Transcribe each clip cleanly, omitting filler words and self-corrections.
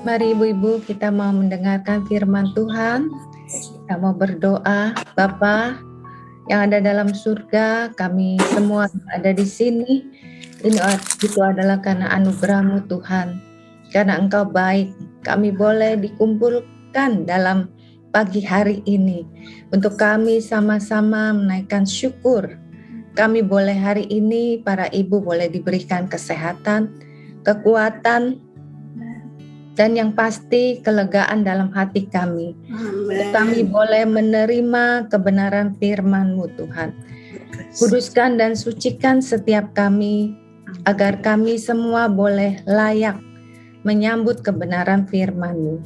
Mari ibu-ibu kita mau mendengarkan firman Tuhan. Kita mau berdoa. Bapa yang ada dalam surga, kami semua ada di sini. Itu adalah karena anugerah-Mu Tuhan. Karena Engkau baik, kami boleh dikumpulkan dalam pagi hari ini. Untuk kami sama-sama menaikkan syukur. Kami boleh hari ini, para ibu boleh diberikan kesehatan, kekuatan, dan yang pasti kelegaan dalam hati kami. Amen. Kami boleh menerima kebenaran firman-Mu Tuhan. Kuduskan dan sucikan setiap kami, agar kami semua boleh layak menyambut kebenaran firman-Mu.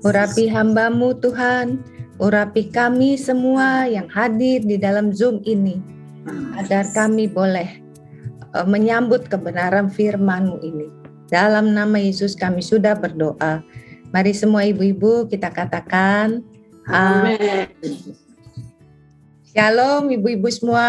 Urapi hamba-Mu Tuhan, urapi kami semua yang hadir di dalam Zoom ini, agar kami boleh menyambut kebenaran firman-Mu ini. Dalam nama Yesus kami sudah berdoa. Mari semua ibu-ibu kita katakan amin. Shalom ibu-ibu semua.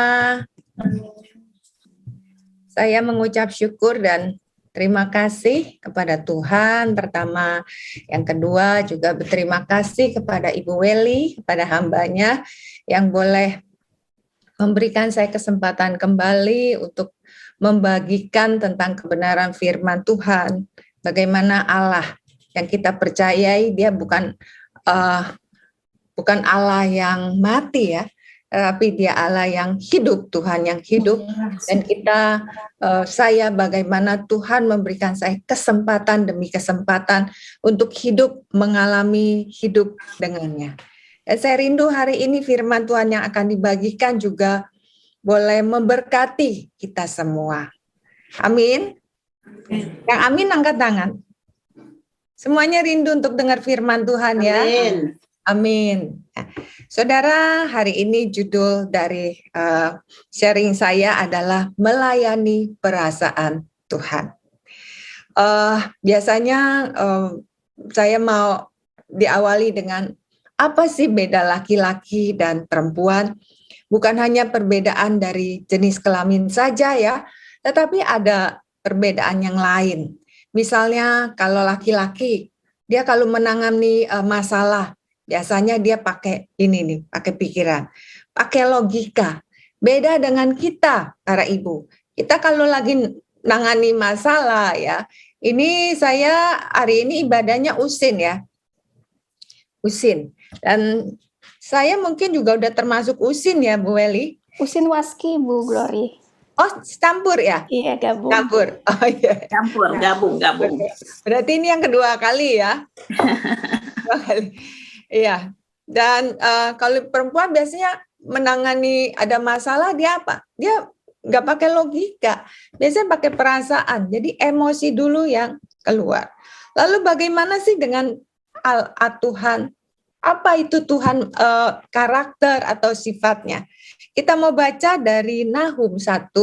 Saya mengucap syukur dan terima kasih kepada Tuhan pertama. Yang kedua juga berterima kasih kepada Ibu Weli, kepada hambanya yang boleh memberikan saya kesempatan kembali untuk membagikan tentang kebenaran firman Tuhan. Bagaimana Allah yang kita percayai, Dia bukan Allah yang mati ya, tapi Dia Allah yang hidup, Tuhan yang hidup. Dan saya bagaimana Tuhan memberikan saya kesempatan demi kesempatan untuk hidup, mengalami hidup dengannya. Dan saya rindu hari ini firman Tuhan yang akan dibagikan juga boleh memberkati kita semua. Amin. Yang amin angkat tangan. Semuanya rindu untuk dengar firman Tuhan ya. Amin. Amin. Saudara, hari ini judul dari sharing saya adalah melayani perasaan Tuhan. Biasanya saya mau diawali dengan apa sih beda laki-laki dan perempuan? Bukan hanya perbedaan dari jenis kelamin saja ya, tetapi ada perbedaan yang lain. Misalnya kalau laki-laki, dia kalau menangani masalah, biasanya dia pakai ini nih, pakai pikiran, pakai logika. Beda dengan kita, para ibu. Kita kalau lagi nangani masalah ya, ini saya hari ini ibadahnya usin ya. Usin. Dan saya mungkin juga udah termasuk usin ya Bu Weli. Usin Waski Bu Glory. Oh campur ya? Iya gabung. Campur. Oh iya. Campur, gabung. Berarti ini yang kedua kali ya? Kedua kali. Iya. Dan kalau perempuan biasanya menangani ada masalah dia apa? Dia nggak pakai logika. Biasanya pakai perasaan. Jadi emosi dulu yang keluar. Lalu bagaimana sih dengan Tuhan? Apa itu Tuhan karakter atau sifatnya? Kita mau baca dari Nahum 1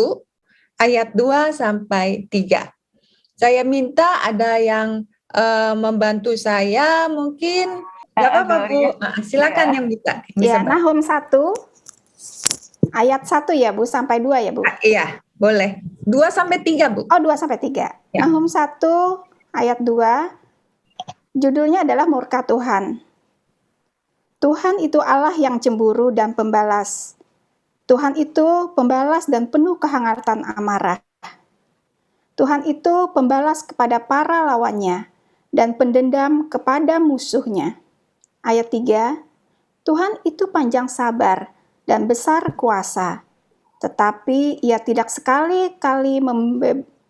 ayat 2 sampai 3. Saya minta ada yang membantu saya mungkin. Enggak apa-apa Bu. Silakan yang bisa. Ya, Nahum 1 ayat 1 ya Bu sampai 2 ya Bu. Iya, boleh. 2 sampai 3 Bu. Oh, 2 sampai 3. Ya. Nahum 1 ayat 2 judulnya adalah murka Tuhan. Tuhan itu Allah yang cemburu dan pembalas. Tuhan itu pembalas dan penuh kehangatan amarah. Tuhan itu pembalas kepada para lawannya dan pendendam kepada musuhnya. Ayat 3, Tuhan itu panjang sabar dan besar kuasa, tetapi Ia tidak sekali-kali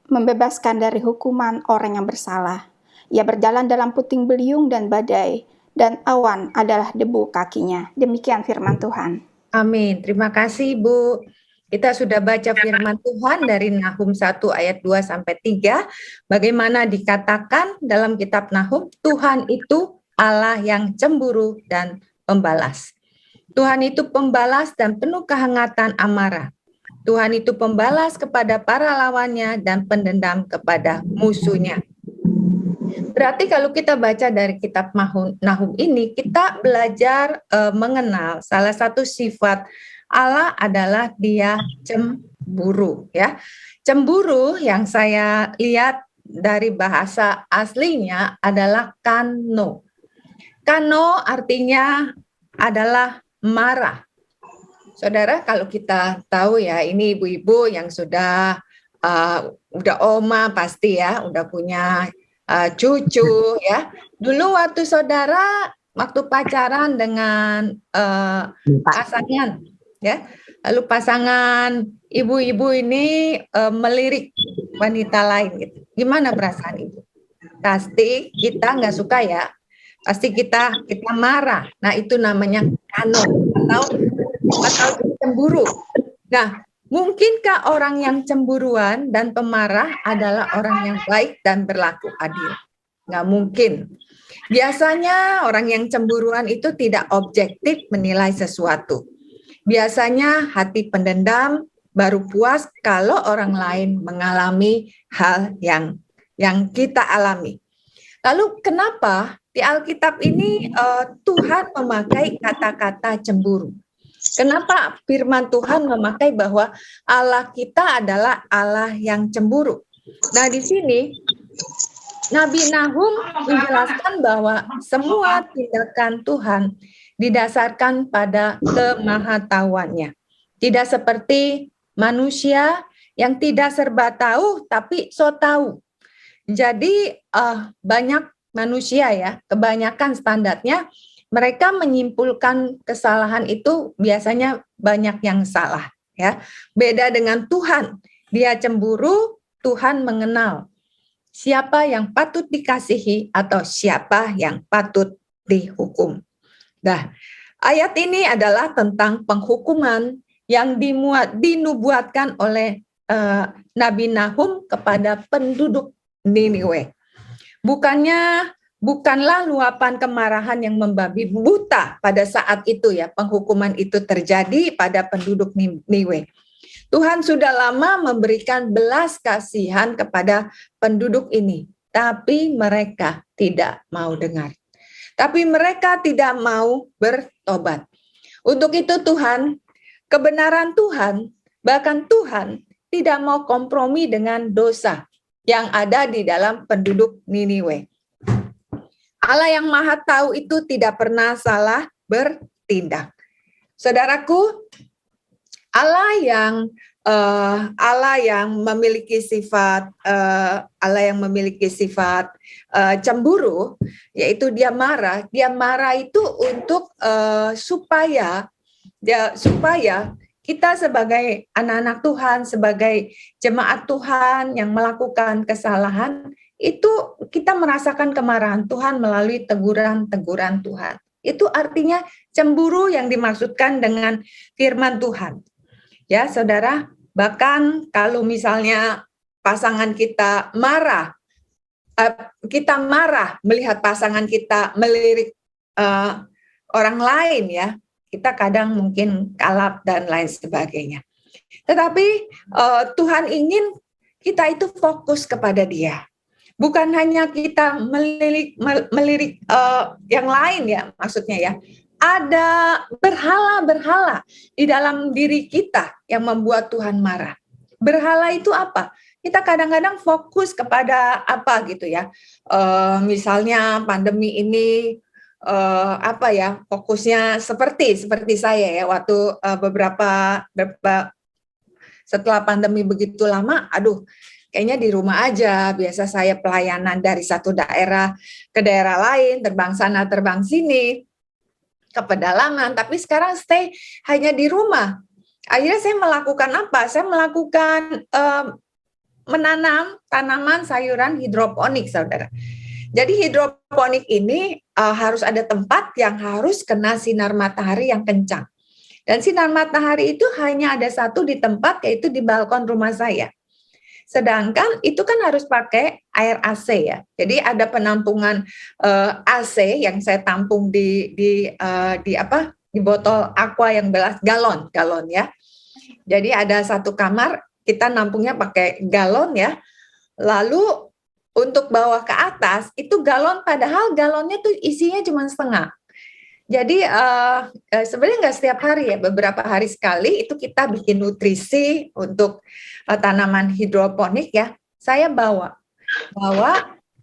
membebaskan dari hukuman orang yang bersalah. Ia berjalan dalam puting beliung dan badai, dan awan adalah debu kakinya. Demikian firman Tuhan. Amin. Terima kasih Bu. Kita sudah baca firman Tuhan dari Nahum 1 ayat 2 sampai 3. Bagaimana dikatakan dalam kitab Nahum, Tuhan itu Allah yang cemburu dan pembalas. Tuhan itu pembalas dan penuh kehangatan amarah. Tuhan itu pembalas kepada para lawannya dan pendendam kepada musuhnya. Berarti kalau kita baca dari kitab Nahum ini, kita belajar mengenal salah satu sifat Allah adalah Dia cemburu ya. Cemburu yang saya lihat dari bahasa aslinya adalah kano. Kano artinya adalah marah. Saudara, kalau kita tahu ya, ini ibu-ibu yang udah oma pasti ya, udah punya cucu ya. Dulu waktu saudara waktu pacaran dengan pasangan ya, lalu pasangan ibu-ibu ini melirik wanita lain gitu. Gimana perasaan ibu? Pasti kita nggak suka ya, pasti kita marah. Nah itu namanya kano atau cemburu. Nah, mungkinkah orang yang cemburuan dan pemarah adalah orang yang baik dan berlaku adil? Nggak mungkin. Biasanya orang yang cemburuan itu tidak objektif menilai sesuatu. Biasanya hati pendendam baru puas kalau orang lain mengalami hal yang kita alami. Lalu kenapa di Alkitab ini Tuhan memakai kata-kata cemburu? Kenapa firman Tuhan memakai bahwa Allah kita adalah Allah yang cemburu? Nah, di sini Nabi Nahum menjelaskan bahwa semua tindakan Tuhan didasarkan pada kemahatauannya. Tidak seperti manusia yang tidak serba tahu tapi so tahu. Jadi banyak manusia ya, kebanyakan standarnya mereka menyimpulkan kesalahan itu biasanya banyak yang salah ya. Beda dengan Tuhan, Dia cemburu, Tuhan mengenal siapa yang patut dikasihi atau siapa yang patut dihukum. Nah, ayat ini adalah tentang penghukuman yang dinubuatkan oleh Nabi Nahum kepada penduduk Niniwe. Bukanlah luapan kemarahan yang membabi buta pada saat itu ya, penghukuman itu terjadi pada penduduk Niniwe. Tuhan sudah lama memberikan belas kasihan kepada penduduk ini, tapi mereka tidak mau dengar. Tapi mereka tidak mau bertobat. Untuk itu kebenaran Tuhan, bahkan Tuhan tidak mau kompromi dengan dosa yang ada di dalam penduduk Niniwe. Allah yang Maha Tahu itu tidak pernah salah bertindak. Saudaraku, Allah yang memiliki sifat cemburu, yaitu dia marah itu untuk supaya kita sebagai anak-anak Tuhan, sebagai jemaat Tuhan yang melakukan kesalahan, itu kita merasakan kemarahan Tuhan melalui teguran-teguran Tuhan. Itu artinya cemburu yang dimaksudkan dengan firman Tuhan. Ya, saudara, bahkan kalau misalnya pasangan kita marah melihat pasangan kita melirik orang lain ya, kita kadang mungkin kalap dan lain sebagainya. Tetapi Tuhan ingin kita itu fokus kepada Dia. Bukan hanya kita melirik yang lain ya, maksudnya ya. Ada berhala-berhala di dalam diri kita yang membuat Tuhan marah. Berhala itu apa? Kita kadang-kadang fokus kepada apa gitu ya. Misalnya pandemi ini fokusnya seperti saya ya, waktu beberapa setelah pandemi begitu lama, kayaknya di rumah aja. Biasa saya pelayanan dari satu daerah ke daerah lain, terbang sana terbang sini, ke pedalaman, tapi sekarang stay hanya di rumah. Akhirnya saya melakukan apa? Saya melakukan menanam tanaman sayuran hidroponik, saudara. Jadi hidroponik ini harus ada tempat yang harus kena sinar matahari yang kencang. Dan sinar matahari itu hanya ada satu di tempat, yaitu di balkon rumah saya. Sedangkan itu kan harus pakai air AC ya. Jadi ada penampungan AC yang saya tampung di botol aqua yang belas galon ya. Jadi ada satu kamar kita nampungnya pakai galon ya. Lalu untuk bawa ke atas itu galon, padahal galonnya tuh isinya cuma setengah. Jadi sebenarnya nggak setiap hari ya, beberapa hari sekali itu kita bikin nutrisi untuk tanaman hidroponik ya. Saya bawa.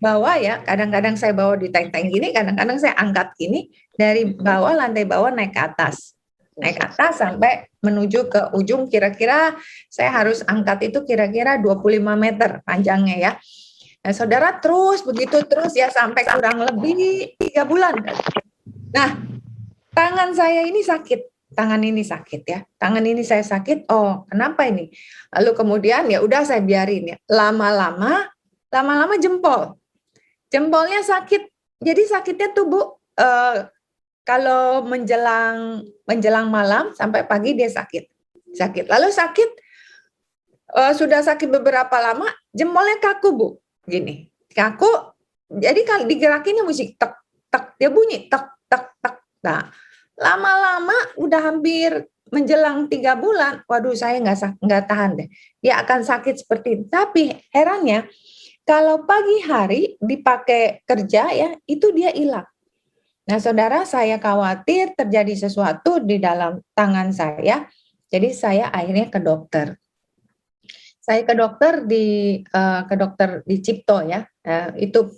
bawa ya, kadang-kadang saya bawa di tank-tank gini, kadang-kadang saya angkat gini, dari bawah, lantai bawah naik ke atas. Naik ke atas sampai menuju ke ujung, kira-kira saya harus angkat itu kira-kira 25 meter panjangnya ya. Nah, saudara terus begitu terus ya sampai kurang lebih 3 bulan. Nah, tangan saya ini sakit, tangan ini sakit ya. Tangan ini saya sakit. Oh, kenapa ini? Lalu kemudian ya udah saya biarin ya. Lama-lama jempol. Jempolnya sakit. Jadi sakitnya tuh Bu, kalau menjelang malam sampai pagi dia sakit. Sakit. Lalu sakit sudah sakit beberapa lama, jempolnya kaku Bu. Gini. Kaku. Jadi kalau digerakinnya mesti tek tek, dia bunyi tek tek tek. Nah, lama-lama udah hampir menjelang 3 bulan, waduh saya nggak tahan deh. Dia akan sakit seperti itu. Tapi herannya, kalau pagi hari dipakai kerja ya, itu dia hilang. Nah saudara, saya khawatir terjadi sesuatu di dalam tangan saya, jadi saya akhirnya ke dokter. Saya ke dokter di Cipto ya, itu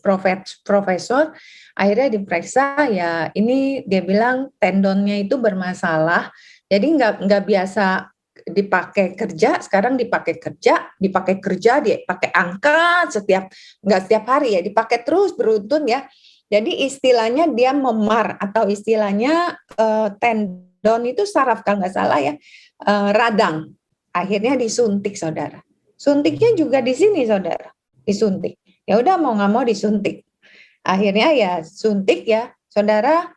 profesor, akhirnya diperiksa ya, ini dia bilang tendonnya itu bermasalah, jadi nggak biasa dipakai kerja, sekarang dipakai kerja, dia pakai angkat nggak setiap hari ya, dipakai terus beruntun ya. Jadi istilahnya dia memar atau istilahnya tendon itu saraf kalau nggak salah ya, radang. Akhirnya disuntik saudara. Suntiknya juga di sini saudara, disuntik. Ya udah mau nggak mau disuntik. Akhirnya ya suntik ya saudara.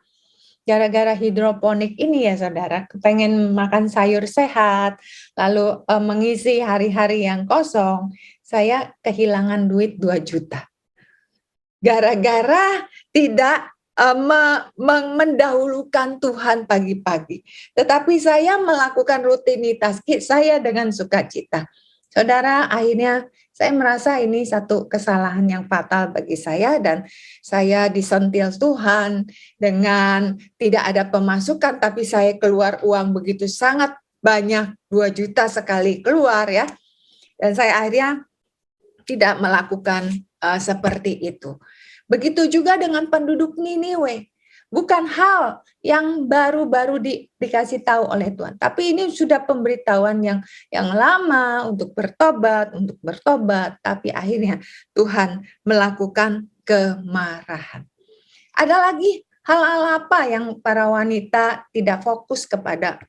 Gara-gara hidroponik ini ya saudara, pengen makan sayur sehat, lalu mengisi hari-hari yang kosong, saya kehilangan duit 2 juta. Gara-gara tidak mendahulukan Tuhan pagi-pagi. Tetapi saya melakukan rutinitas saya dengan sukacita. Saudara, akhirnya saya merasa ini satu kesalahan yang fatal bagi saya dan saya disentil Tuhan dengan tidak ada pemasukan tapi saya keluar uang begitu sangat banyak, 2 juta sekali keluar ya. Dan saya akhirnya tidak melakukan seperti itu. Begitu juga dengan penduduk Niniwe. Bukan hal yang baru-baru dikasih tahu oleh Tuhan, tapi ini sudah pemberitahuan yang lama untuk bertobat, tapi akhirnya Tuhan melakukan kemarahan. Ada lagi hal-hal apa yang para wanita tidak fokus kepada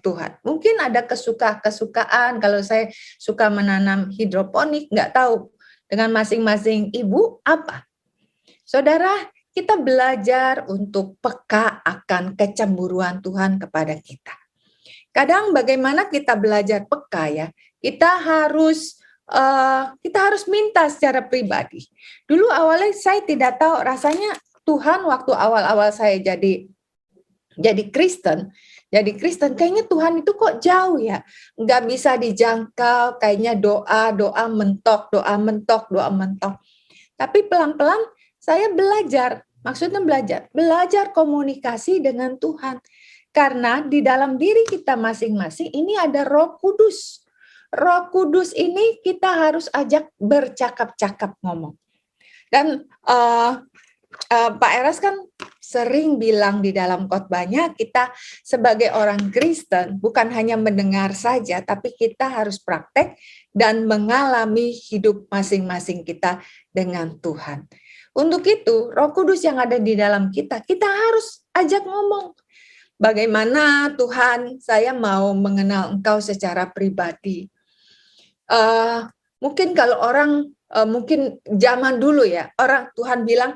Tuhan? Mungkin ada kesukaan, kalau saya suka menanam hidroponik, nggak tahu dengan masing-masing ibu apa. Saudara, kita belajar untuk peka akan kecemburuan Tuhan kepada kita. Kadang bagaimana kita belajar peka ya? Kita harus minta secara pribadi. Dulu awalnya saya tidak tahu rasanya Tuhan waktu awal-awal saya jadi Kristen. Jadi Kristen, kayaknya Tuhan itu kok jauh ya, nggak bisa dijangkau, kayaknya doa mentok. Tapi pelan-pelan saya belajar, maksudnya belajar komunikasi dengan Tuhan. Karena di dalam diri kita masing-masing ini ada Roh Kudus. Roh Kudus ini kita harus ajak bercakap-cakap ngomong. Dan Pak Eras kan sering bilang di dalam khotbahnya, kita sebagai orang Kristen bukan hanya mendengar saja, tapi kita harus praktek dan mengalami hidup masing-masing kita dengan Tuhan. Untuk itu, Roh Kudus yang ada di dalam kita harus ajak ngomong. Bagaimana Tuhan, saya mau mengenal Engkau secara pribadi. Mungkin kalau orang mungkin zaman dulu ya, orang Tuhan bilang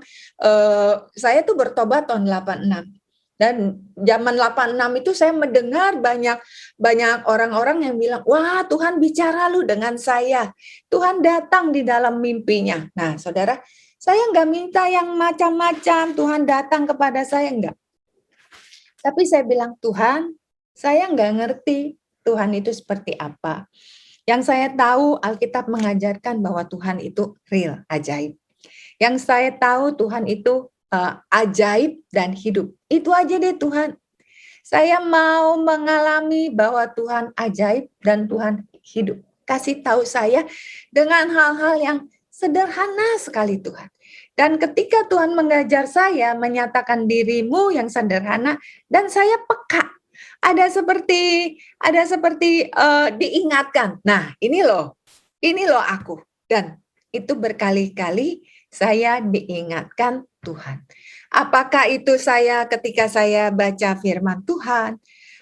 saya tuh bertobat tahun 86. Dan zaman 86 itu saya mendengar banyak orang-orang yang bilang, wah Tuhan bicara lu dengan saya. Tuhan datang di dalam mimpinya. Nah saudara, saya nggak minta yang macam-macam, Tuhan datang kepada saya, enggak. Tapi saya bilang, Tuhan, saya nggak ngerti Tuhan itu seperti apa. Yang saya tahu Alkitab mengajarkan bahwa Tuhan itu real, ajaib. Yang saya tahu Tuhan itu ajaib dan hidup. Itu aja deh Tuhan. Saya mau mengalami bahwa Tuhan ajaib dan Tuhan hidup. Kasih tahu saya dengan hal-hal yang sederhana sekali Tuhan. Dan ketika Tuhan mengajar saya menyatakan dirimu yang sederhana, dan saya peka. Ada seperti diingatkan. Nah, ini loh aku. Dan itu berkali-kali saya diingatkan Tuhan. Apakah itu ketika saya baca firman Tuhan?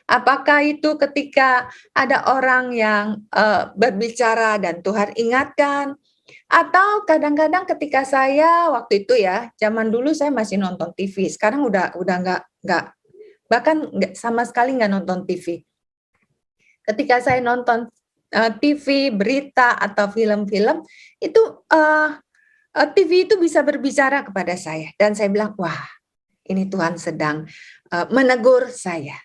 Apakah itu ketika ada orang yang berbicara dan Tuhan ingatkan? Atau kadang-kadang ketika saya waktu itu ya, zaman dulu saya masih nonton TV. Sekarang udah nggak bahkan sama sekali nggak nonton TV. Ketika saya nonton TV, berita atau film-film, itu TV itu bisa berbicara kepada saya dan saya bilang, wah, ini Tuhan sedang menegur saya.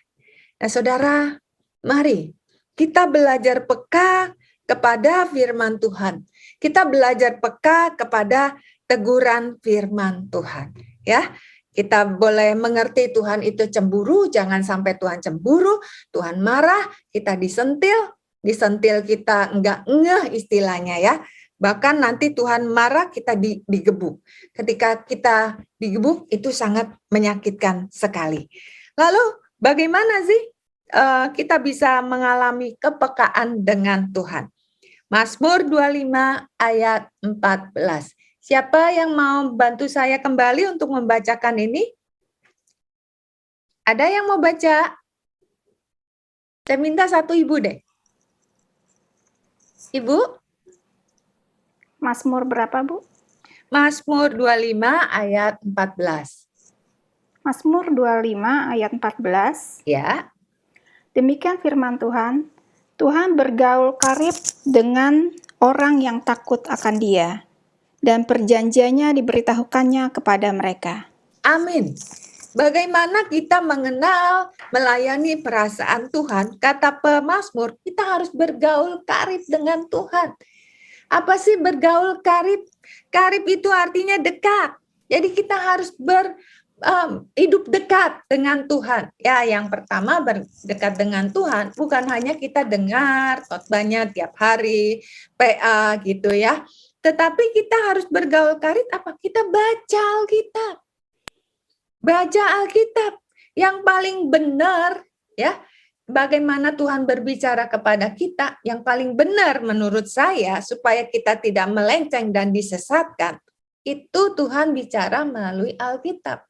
Nah, saudara, mari kita belajar peka kepada firman Tuhan. Kita belajar peka kepada teguran firman Tuhan. Ya, kita boleh mengerti Tuhan itu cemburu, jangan sampai Tuhan cemburu, Tuhan marah, kita disentil kita enggak ngeh istilahnya ya. Bahkan nanti Tuhan marah, kita digebuk. Ketika kita digebuk, itu sangat menyakitkan sekali. Lalu bagaimana sih kita bisa mengalami kepekaan dengan Tuhan? Mazmur 25 ayat 14. Siapa yang mau bantu saya kembali untuk membacakan ini? Ada yang mau baca? Saya minta satu ibu deh. Ibu? Mazmur berapa, Bu? Mazmur 25 ayat 14. Mazmur 25 ayat 14. Ya. Demikian firman Tuhan. Tuhan bergaul karib dengan orang yang takut akan Dia, dan perjanjiannya diberitahukannya kepada mereka. Amin. Bagaimana kita mengenal, melayani perasaan Tuhan? Kata pemazmur, kita harus bergaul karib dengan Tuhan. Apa sih bergaul karib? Karib itu artinya dekat. Jadi kita harus hidup dekat dengan Tuhan. Ya, yang pertama berdekat dengan Tuhan bukan hanya kita dengar khotbahnya tiap hari, PA gitu ya. Tetapi kita harus bergaul karib apa? Kita baca Alkitab. Baca Alkitab yang paling benar ya. Bagaimana Tuhan berbicara kepada kita yang paling benar menurut saya supaya kita tidak melenceng dan disesatkan. Itu Tuhan bicara melalui Alkitab.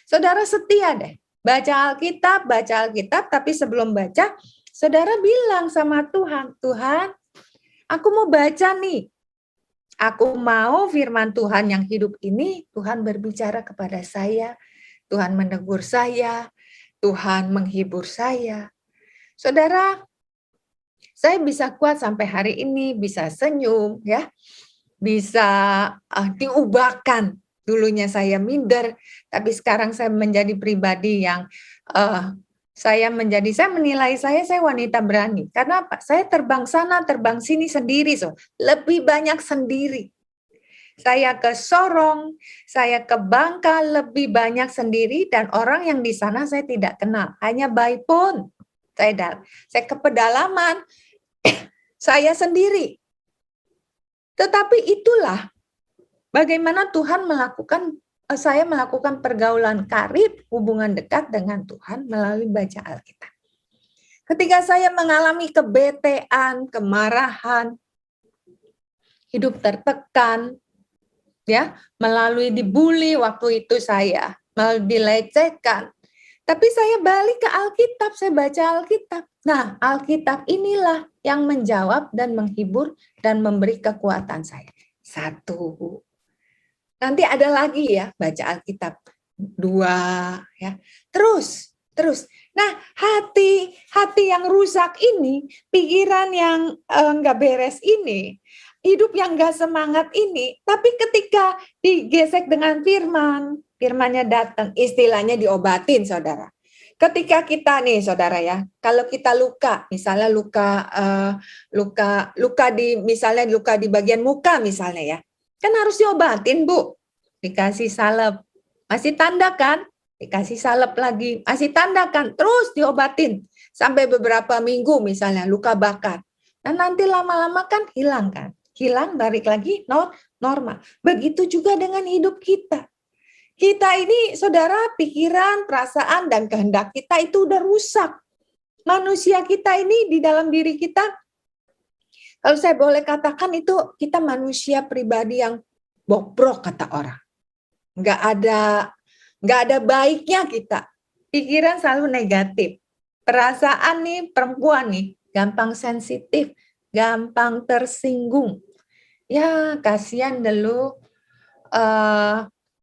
Saudara setia deh. Baca Alkitab, tapi sebelum baca, saudara bilang sama Tuhan, Tuhan, aku mau baca nih. Aku mau firman Tuhan yang hidup ini, Tuhan berbicara kepada saya, Tuhan menegur saya, Tuhan menghibur saya. Saudara, saya bisa kuat sampai hari ini, bisa senyum, ya, bisa diubahkan. Dulunya saya minder, tapi sekarang saya menjadi pribadi yang saya menilai saya wanita berani. Karena apa? Saya terbang sana, terbang sini sendiri, lebih banyak sendiri. Saya ke Sorong, saya ke Bangka, lebih banyak sendiri, dan orang yang di sana saya tidak kenal, hanya by phone. Saya ke pedalaman, saya sendiri. Tetapi itulah bagaimana Tuhan saya melakukan pergaulan karib, hubungan dekat dengan Tuhan melalui baca Alkitab. Ketika saya mengalami kebetean, kemarahan, hidup tertekan, ya, melalui dibully waktu itu melalui dilecehkan. Tapi saya balik ke Alkitab, saya baca Alkitab. Nah, Alkitab inilah yang menjawab dan menghibur dan memberi kekuatan saya. 1. Nanti ada lagi ya, baca Alkitab. 2, ya. Terus. Nah, hati yang rusak ini, pikiran yang enggak beres ini, hidup yang enggak semangat ini, tapi ketika digesek dengan firmannya datang, istilahnya diobatin, saudara. Ketika kita nih, saudara ya, kalau kita luka, misalnya luka di bagian muka misalnya ya, kan harus diobatin, Bu. Dikasih salep, masih tanda kan? Dikasih salep lagi, masih tanda kan? Terus diobatin sampai beberapa minggu misalnya luka bakar. Nah, nanti lama-lama kan hilang kan? hilang, balik lagi normal. Begitu juga dengan hidup kita. Kita ini, saudara, pikiran, perasaan, dan kehendak kita itu udah rusak. Manusia kita ini di dalam diri kita, kalau saya boleh katakan itu kita manusia pribadi yang bobrok kata orang. Nggak ada baiknya kita. Pikiran selalu negatif. Perasaan nih perempuan nih gampang sensitif, gampang tersinggung. Ya kasihan dulu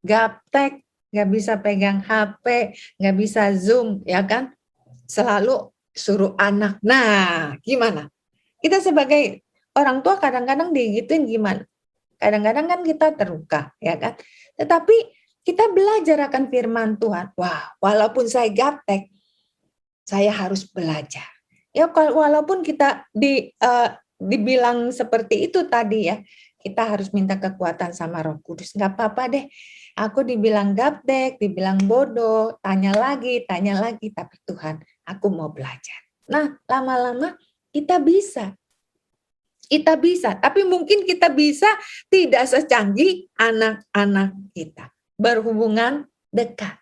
gaptek, nggak bisa pegang HP, nggak bisa Zoom, ya kan? Selalu suruh anak. Nah, gimana? Kita sebagai orang tua kadang-kadang digituin gimana? Kadang-kadang kan kita terluka, ya kan? Tetapi kita belajar akan firman Tuhan. Wah, walaupun saya gaptek, saya harus belajar. Ya, walaupun kita dibilang seperti itu tadi ya, kita harus minta kekuatan sama Roh Kudus. Nggak apa-apa deh, aku dibilang gaptek, dibilang bodoh, tanya lagi, tapi Tuhan, aku mau belajar. Nah, lama-lama kita bisa. Kita bisa, tapi mungkin kita bisa tidak secanggih anak-anak kita. Berhubungan dekat.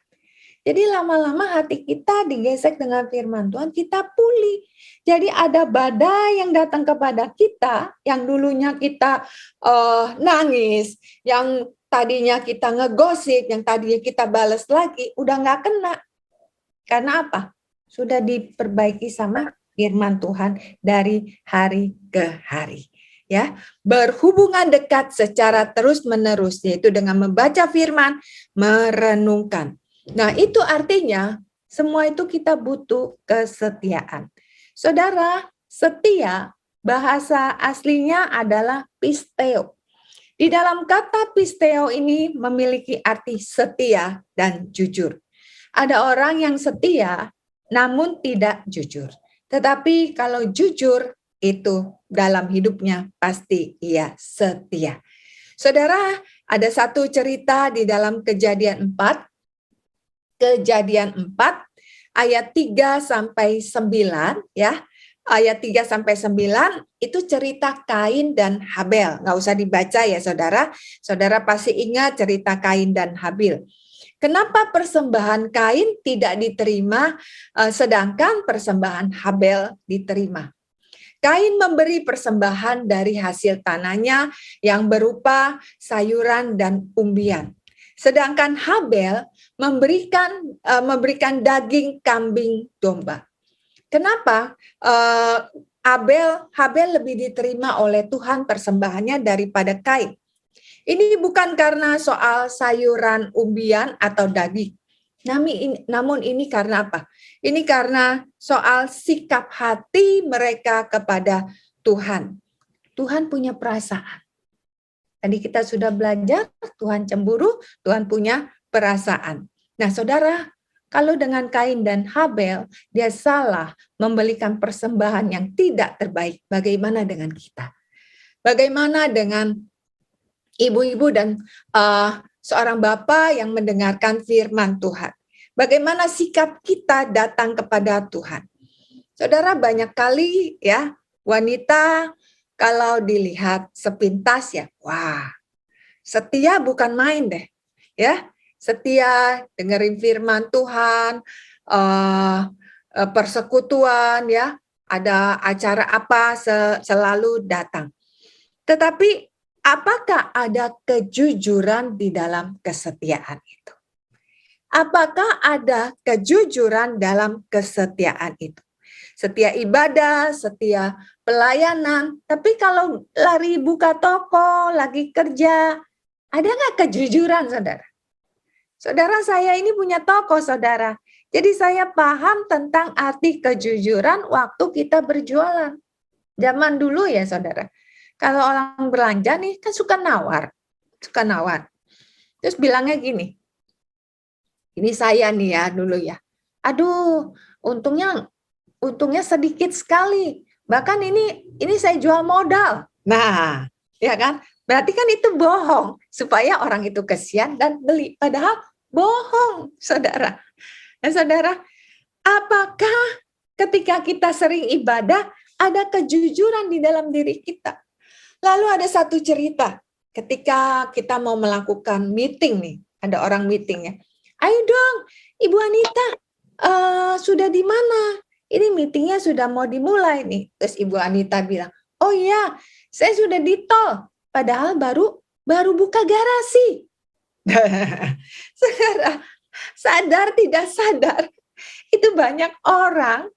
Jadi lama-lama hati kita digesek dengan firman Tuhan, kita pulih. Jadi ada badai yang datang kepada kita, yang dulunya kita nangis, yang tadinya kita ngegosip, yang tadinya kita balas lagi, udah nggak kena. Karena apa? Sudah diperbaiki sama firman Tuhan dari hari ke hari. Ya, berhubungan dekat secara terus-menerus, yaitu dengan membaca firman, merenungkan. Nah, itu artinya semua itu kita butuh kesetiaan. Saudara, setia bahasa aslinya adalah pisteo. Di dalam kata pisteo ini memiliki arti setia dan jujur. Ada orang yang setia namun tidak jujur. Tetapi kalau jujur itu dalam hidupnya pasti ia setia. Saudara, ada satu cerita di dalam Kejadian 4 ayat 3 sampai 9 ya. Ayat 3 sampai 9 itu cerita Kain dan Habel. Nggak usah dibaca ya saudara. Saudara pasti ingat cerita Kain dan Habil. Kenapa persembahan Kain tidak diterima sedangkan persembahan Habel diterima? Kain memberi persembahan dari hasil tanahnya yang berupa sayuran dan umbian. Sedangkan Habel memberikan daging kambing domba. Kenapa Habel lebih diterima oleh Tuhan persembahannya daripada Kain? Ini bukan karena soal sayuran, umbian, atau daging. Namun ini karena apa? Ini karena soal sikap hati mereka kepada Tuhan. Tuhan punya perasaan. Tadi kita sudah belajar, Tuhan cemburu, Tuhan punya perasaan. Nah saudara, kalau dengan Kain dan Habel, dia salah memberikan persembahan yang tidak terbaik. Bagaimana dengan kita? Bagaimana dengan ibu-ibu dan seorang bapak yang mendengarkan firman Tuhan? Bagaimana sikap kita datang kepada Tuhan? Saudara, banyak kali ya wanita kalau dilihat sepintas ya, wah, setia bukan main deh. Ya, setia dengerin firman Tuhan, persekutuan ya, ada acara apa selalu datang. Tetapi apakah ada kejujuran di dalam kesetiaan itu? Apakah ada kejujuran dalam kesetiaan itu? Setia ibadah, setia pelayanan, tapi kalau lari buka toko, lagi kerja, ada nggak kejujuran, saudara? Saudara, saya ini punya toko, saudara. Jadi saya paham tentang arti kejujuran waktu kita berjualan. Zaman dulu ya, saudara. Kalau orang belanja nih kan suka nawar. Terus bilangnya gini, ini saya nih ya dulu ya. Aduh, untungnya sedikit sekali. Bahkan ini saya jual modal. Nah, ya kan? Berarti kan itu bohong supaya orang itu kesian dan beli. Padahal bohong, saudara. Nah, saudara, apakah ketika kita sering ibadah ada kejujuran di dalam diri kita? Lalu ada satu cerita, ketika kita mau melakukan meeting nih, ada orang meeting ya. Ayo dong, Ibu Anita, sudah di mana? Ini meetingnya sudah mau dimulai nih. Terus Ibu Anita bilang, oh iya, saya sudah di tol. Padahal baru buka garasi. Saudara, sadar tidak sadar, itu banyak orang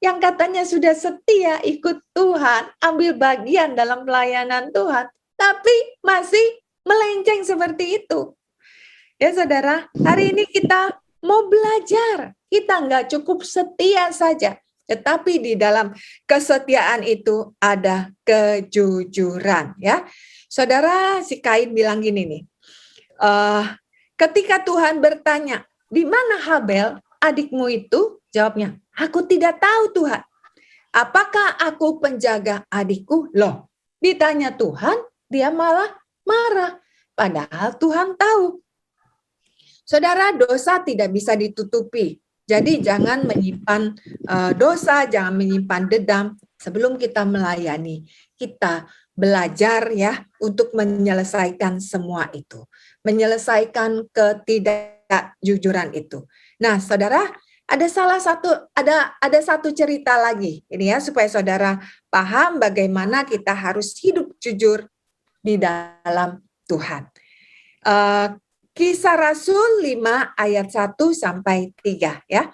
yang katanya sudah setia ikut Tuhan, ambil bagian dalam pelayanan Tuhan, tapi masih melenceng seperti itu. Ya saudara, hari ini kita mau belajar. Kita nggak cukup setia saja, tetapi di dalam kesetiaan itu ada kejujuran. Ya, saudara, si Kain bilang gini nih, ketika Tuhan bertanya, di mana Habel, adikmu itu? Jawabnya, aku tidak tahu Tuhan. Apakah aku penjaga adikku? Loh, ditanya Tuhan, dia malah marah. Padahal Tuhan tahu. Saudara, dosa tidak bisa ditutupi. Jadi jangan menyimpan dosa, jangan menyimpan dendam sebelum kita melayani. Kita belajar ya untuk menyelesaikan semua itu. Menyelesaikan ketidakjujuran itu. Nah, saudara, ada satu cerita lagi ini ya supaya saudara paham bagaimana kita harus hidup jujur di dalam Tuhan. Kisah Rasul 5 ayat 1 sampai 3 ya.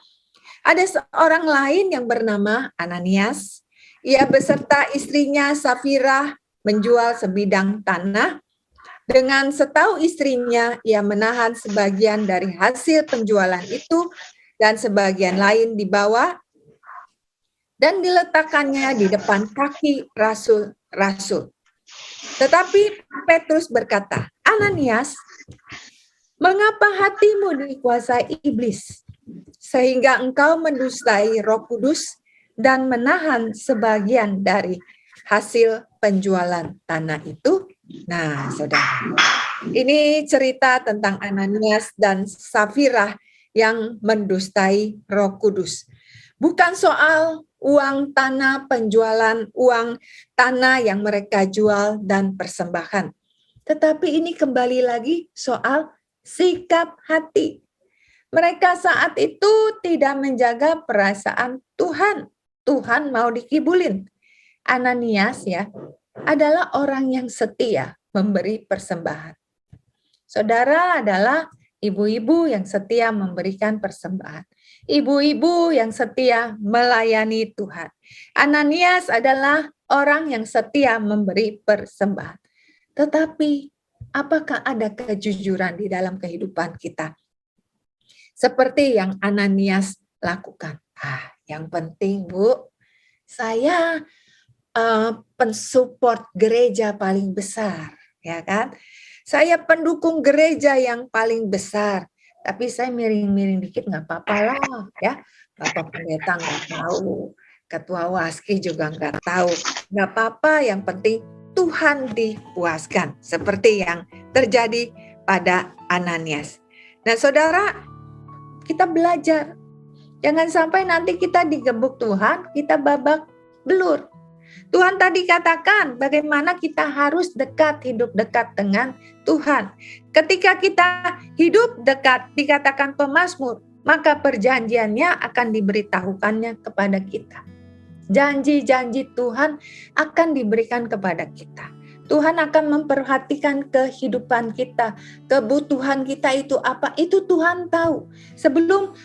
Ada seorang lain yang bernama Ananias. Ia beserta istrinya Safira menjual sebidang tanah. Dengan setahu istrinya, ia menahan sebagian dari hasil penjualan itu dan sebagian lain dibawa dan diletakkannya di depan kaki rasul-rasul. Tetapi Petrus berkata, Ananias, mengapa hatimu dikuasai iblis, sehingga engkau mendustai Roh Kudus dan menahan sebagian dari hasil penjualan tanah itu? Nah, saudara, ini cerita tentang Ananias dan Safira yang mendustai Roh Kudus. Bukan soal uang tanah, penjualan uang tanah yang mereka jual dan persembahkan. Tetapi ini kembali lagi soal sikap hati. Mereka saat itu tidak menjaga perasaan Tuhan. Tuhan mau dikibulin. Ananias ya adalah orang yang setia memberi persembahan. Saudara adalah ibu-ibu yang setia memberikan persembahan. Ibu-ibu yang setia melayani Tuhan. Ananias adalah orang yang setia memberi persembahan. Tetapi apakah ada kejujuran di dalam kehidupan kita? Seperti yang Ananias lakukan. Yang penting Bu, saya pensupport gereja paling besar, ya kan? Saya pendukung gereja yang paling besar, tapi saya miring-miring dikit nggak apa-apa lah, ya. Bapak pendeta nggak tahu, ketua waski juga nggak tahu, nggak apa-apa. Yang penting Tuhan dipuaskan, seperti yang terjadi pada Ananias. Nah, saudara, kita belajar, jangan sampai nanti kita digebuk Tuhan, kita babak belur. Tuhan tadi katakan bagaimana kita harus dekat, hidup dekat dengan Tuhan. Ketika kita hidup dekat, dikatakan pemazmur, maka perjanjiannya akan diberitahukannya kepada kita. Janji-janji Tuhan akan diberikan kepada kita. Tuhan akan memperhatikan kehidupan kita, kebutuhan kita itu apa, itu Tuhan tahu.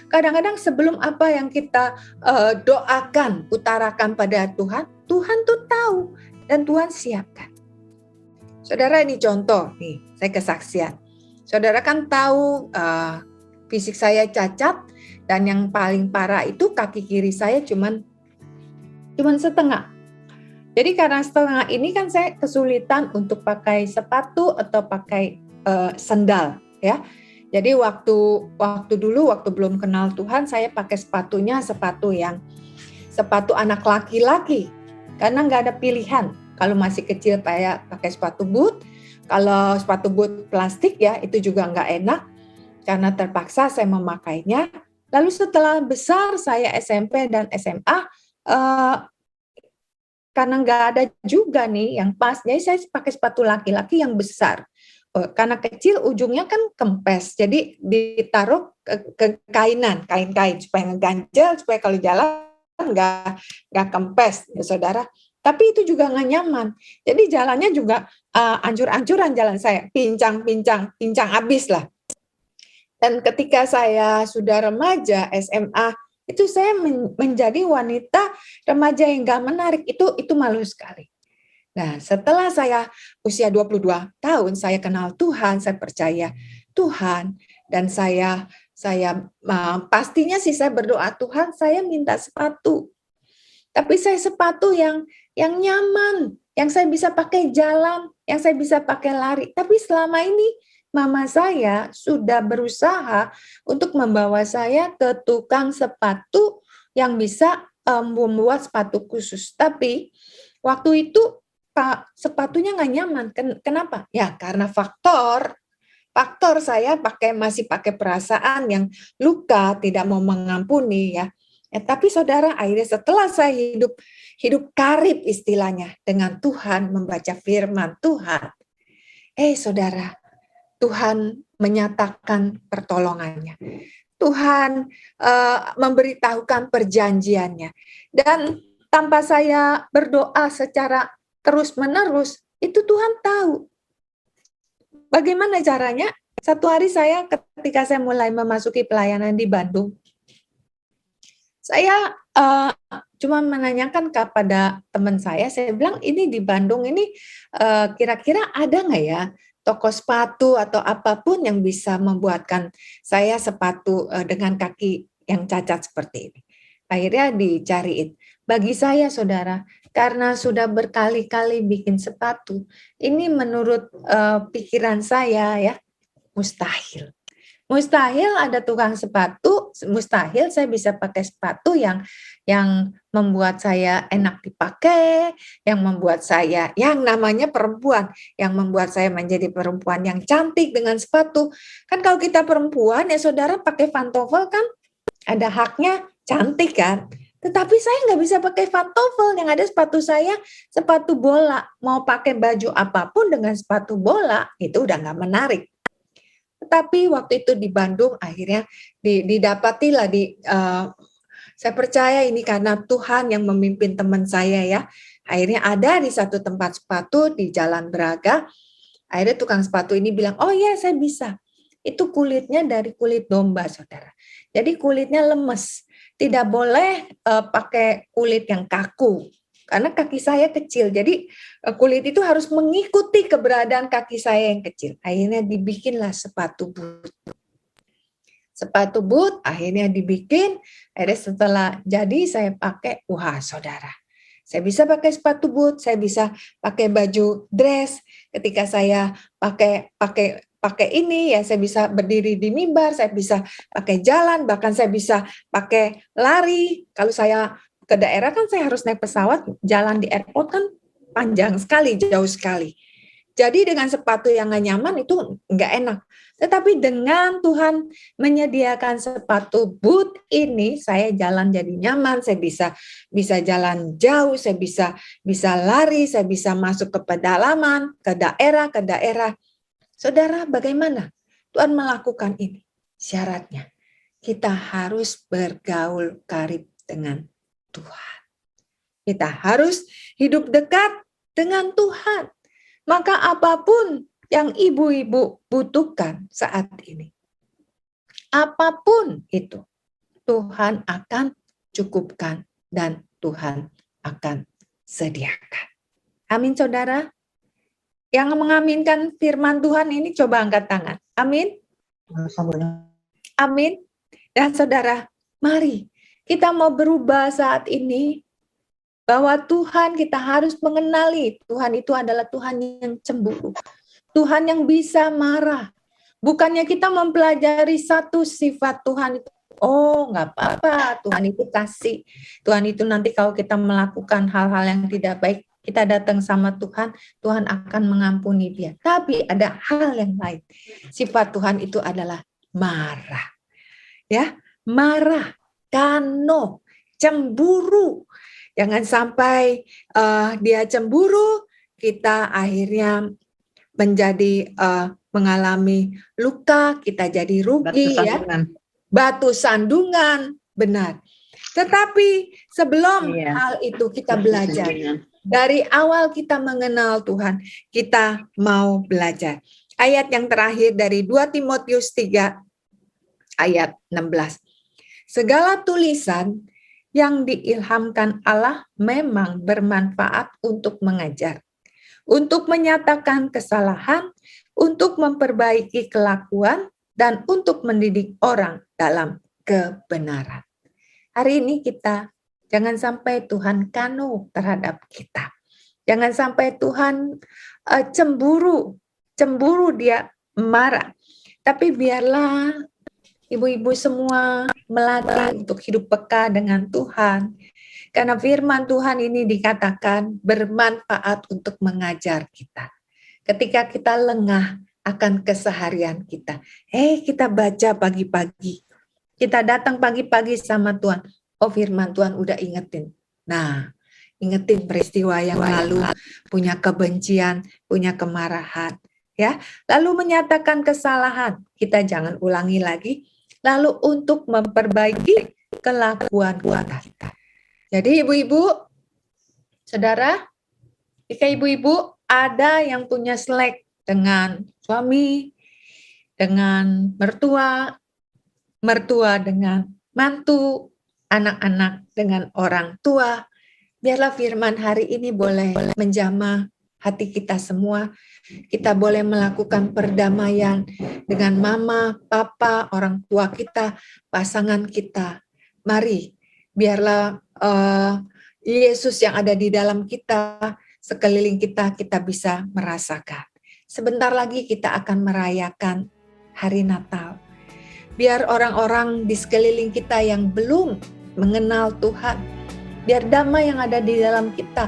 Kadang-kadang sebelum apa yang kita doakan, utarakan pada Tuhan, Tuhan tuh tahu dan Tuhan siapkan. Saudara, ini contoh nih, saya kesaksian. Saudara kan tahu fisik saya cacat dan yang paling parah itu kaki kiri saya cuman setengah. Jadi karena setengah ini kan saya kesulitan untuk pakai sepatu atau pakai sendal ya. Jadi waktu dulu belum kenal Tuhan, saya pakai sepatu anak laki-laki karena nggak ada pilihan. Kalau masih kecil pakai sepatu boot, kalau sepatu boot plastik ya itu juga nggak enak karena terpaksa saya memakainya. Lalu setelah besar saya SMP dan SMA karena nggak ada juga nih yang pas, jadi saya pakai sepatu laki-laki yang besar. Karena kecil ujungnya kan kempes, jadi ditaruh ke kain supaya ngeganjel, supaya kalau jalan nggak kempes, ya saudara. Tapi itu juga nggak nyaman. Jadi jalannya juga ancur-ancuran jalan saya, pincang abis lah. Dan ketika saya sudah remaja SMA, itu saya menjadi wanita remaja yang nggak menarik. Itu malu sekali. Nah, setelah saya usia 22 tahun, saya kenal Tuhan, saya percaya Tuhan, dan saya pastinya sih saya berdoa, Tuhan, saya minta sepatu. Tapi saya sepatu yang nyaman, yang saya bisa pakai jalan, yang saya bisa pakai lari. Tapi selama ini mama saya sudah berusaha untuk membawa saya ke tukang sepatu yang bisa membuat sepatu khusus. Tapi waktu itu sepatunya nggak nyaman. Kenapa? Ya karena faktor saya masih pakai perasaan yang luka, tidak mau mengampuni ya. Tapi saudara, akhirnya setelah saya hidup karib istilahnya dengan Tuhan, membaca firman Tuhan. Saudara, Tuhan menyatakan pertolongannya. Tuhan memberitahukan perjanjiannya. Dan tanpa saya berdoa secara terus-menerus, itu Tuhan tahu. Bagaimana caranya? Satu hari ketika saya mulai memasuki pelayanan di Bandung, saya cuma menanyakan kepada teman saya bilang, ini di Bandung ini kira-kira ada nggak ya toko sepatu atau apapun yang bisa membuatkan saya sepatu dengan kaki yang cacat seperti ini. Akhirnya dicariin. Bagi saya, saudara, karena sudah berkali-kali bikin sepatu, ini menurut pikiran saya ya, mustahil. Mustahil ada tukang sepatu, mustahil saya bisa pakai sepatu yang membuat saya enak dipakai, yang membuat saya, yang namanya perempuan, yang membuat saya menjadi perempuan yang cantik dengan sepatu. Kan kalau kita perempuan ya saudara pakai pantofel kan ada haknya cantik kan. Tetapi saya nggak bisa pakai pantofel, yang ada sepatu saya sepatu bola. Mau pakai baju apapun dengan sepatu bola, itu udah nggak menarik. Tetapi waktu itu di Bandung akhirnya didapatilah saya percaya ini karena Tuhan yang memimpin teman saya ya. Akhirnya ada di satu tempat sepatu di Jalan Braga. Akhirnya tukang sepatu ini bilang, oh ya saya bisa. Itu kulitnya dari kulit domba, saudara. Jadi kulitnya lemes. Tidak boleh pakai kulit yang kaku. Karena kaki saya kecil, jadi kulit itu harus mengikuti keberadaan kaki saya yang kecil. Akhirnya dibikinlah sepatu boot. Sepatu boot akhirnya dibikin, akhirnya setelah jadi saya pakai, wah saudara. Saya bisa pakai sepatu boot, saya bisa pakai baju dress. Ketika saya pakai ini ya saya bisa berdiri di mimbar, saya bisa pakai jalan, bahkan saya bisa pakai lari. Kalau saya ke daerah kan saya harus naik pesawat, jalan di airport kan panjang sekali, jauh sekali. Jadi dengan sepatu yang nggak nyaman itu nggak enak. Tetapi dengan Tuhan menyediakan sepatu boot ini, saya jalan jadi nyaman, saya bisa jalan jauh, saya bisa lari, saya bisa masuk ke pedalaman, ke daerah. Saudara, bagaimana Tuhan melakukan ini? Syaratnya, kita harus bergaul karib dengan Tuhan. Kita harus hidup dekat dengan Tuhan. Maka apapun yang ibu-ibu butuhkan saat ini, apapun itu, Tuhan akan cukupkan dan Tuhan akan sediakan. Amin, saudara. Yang mengaminkan firman Tuhan ini coba angkat tangan. Amin. Amin. Dan saudara, mari kita mau berubah saat ini, bahwa Tuhan kita harus mengenali Tuhan itu adalah Tuhan yang cemburu. Tuhan yang bisa marah. Bukannya kita mempelajari satu sifat Tuhan itu, oh nggak apa-apa, Tuhan itu kasih. Tuhan itu nanti kalau kita melakukan hal-hal yang tidak baik, kita datang sama Tuhan, Tuhan akan mengampuni dia. Tapi ada hal yang lain. Sifat Tuhan itu adalah marah. Ya, marah, kano, cemburu. Jangan sampai dia cemburu, kita akhirnya menjadi mengalami luka, kita jadi rugi ya. Batu sandungan, benar. Tetapi sebelum hal itu kita belajar. Dari awal kita mengenal Tuhan, kita mau belajar. Ayat yang terakhir dari 2 Timotius 3 ayat 16. Segala tulisan yang diilhamkan Allah memang bermanfaat untuk mengajar, untuk menyatakan kesalahan, untuk memperbaiki kelakuan, dan untuk mendidik orang dalam kebenaran. Hari ini kita jangan sampai Tuhan kanu terhadap kita. Jangan sampai Tuhan cemburu dia marah. Tapi biarlah ibu-ibu semua melatih untuk hidup peka dengan Tuhan. Karena firman Tuhan ini dikatakan bermanfaat untuk mengajar kita. Ketika kita lengah akan keseharian kita. Kita baca pagi-pagi. Kita datang pagi-pagi sama Tuhan. Oh, firman Tuhan udah ingetin. Nah, ingetin peristiwa yang lalu, punya kebencian, punya kemarahan. Ya, lalu menyatakan kesalahan. Kita jangan ulangi lagi. Lalu untuk memperbaiki kelakuan kita. Jadi ibu-ibu, saudara, jika ibu-ibu ada yang punya selek dengan suami, dengan mertua dengan mantu, anak-anak dengan orang tua, biarlah firman hari ini boleh menjamah hati kita semua. Kita boleh melakukan perdamaian dengan mama, papa, orang tua kita, pasangan kita. Mari, biarlah Yesus yang ada di dalam kita, sekeliling kita bisa merasakan. Sebentar lagi kita akan merayakan hari Natal. Biar orang-orang di sekeliling kita yang belum mengenal Tuhan, biar damai yang ada di dalam kita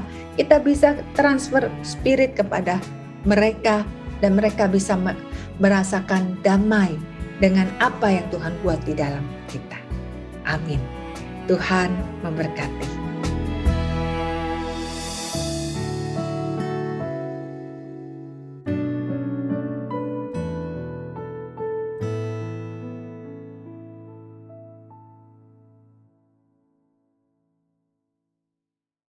bisa transfer spirit kepada mereka, dan mereka bisa merasakan damai dengan apa yang Tuhan buat di dalam kita. Amin. Tuhan memberkati.